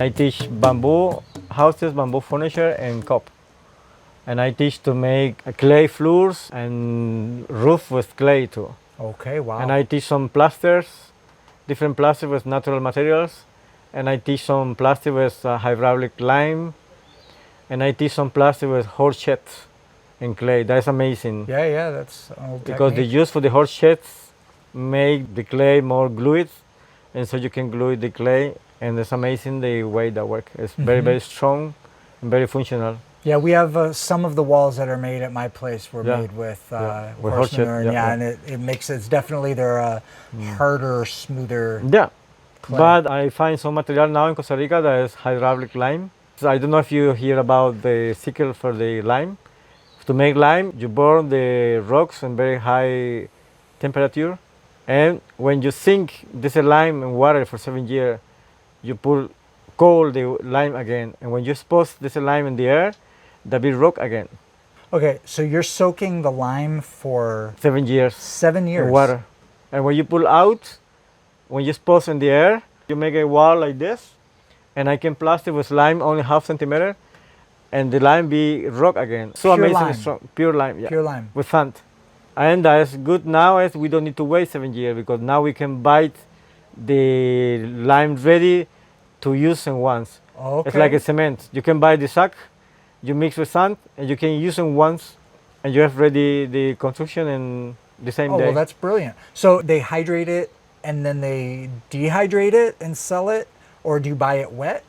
I teach bamboo houses, bamboo furniture, and cup. And I teach to make clay floors and roof with clay too. Okay, wow. And I teach some plasters, different plasters with natural materials. And I teach some plaster with hydraulic lime. And I teach some plaster with horse sheds and clay. That's amazing. Yeah, that's an old Because the technique. use for the horse sheds make the clay more glued, and so you can glue the clay, and it's amazing the way that works. It's very strong and very functional. Yeah, we have some of the walls that are made at my place were Yeah. made with With horse horse shit, manure, and yeah, and it makes it's definitely they're harder, smoother. Yeah, clay. but I find some material now in Costa Rica that is hydraulic lime. So I don't know if you hear about the cycle for the lime. To make lime, you burn the rocks in very high temperature, and when you sink this lime in water for 7 years, you put cold the lime again, and when you expose this lime in the air, that be rock again. Okay, so you're soaking the lime for 7 years 7 years. in water, and when you pull out, when you expose in the air, you make a wall like this, and I can plaster with lime only half centimeter, and the lime be rock again. So Pure amazing, lime. strong, pure lime, yeah, Pure lime. with sand. And that's good now is we don't need to wait 7 years because now we can buy the lime ready to use in once. Okay. It's like a cement. You can buy the sack, you mix with sand, and you can use it once, and you have ready the construction in the same Oh, day. well, that's brilliant. So they hydrate it and then they dehydrate it and sell it, or do you buy it wet?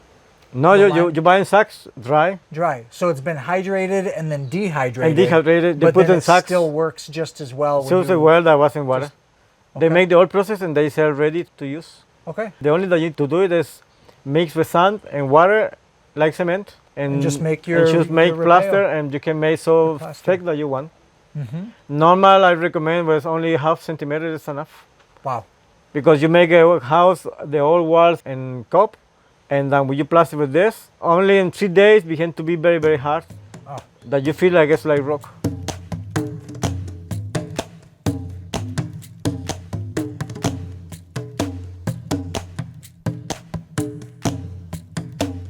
No, the you lime? buy in sacks, dry, Dry. So it's been hydrated and then dehydrated. and dehydrated. They but put then in it sacks. still works just as well. when So it's a you- well that was in water. They okay. make the whole process and they sell ready to use. Okay. The only that you need to do it is mix with sand and water like cement, and just make and just make your plaster, repel. and you can make so Your plaster. thick that you want. Mm-hmm. Normal, I recommend with only half centimeter is enough, Wow. because you make a house, the whole walls in cup, and then when you plaster with this, only in 3 days begin to be very hard, Oh. that you feel like it's like rock.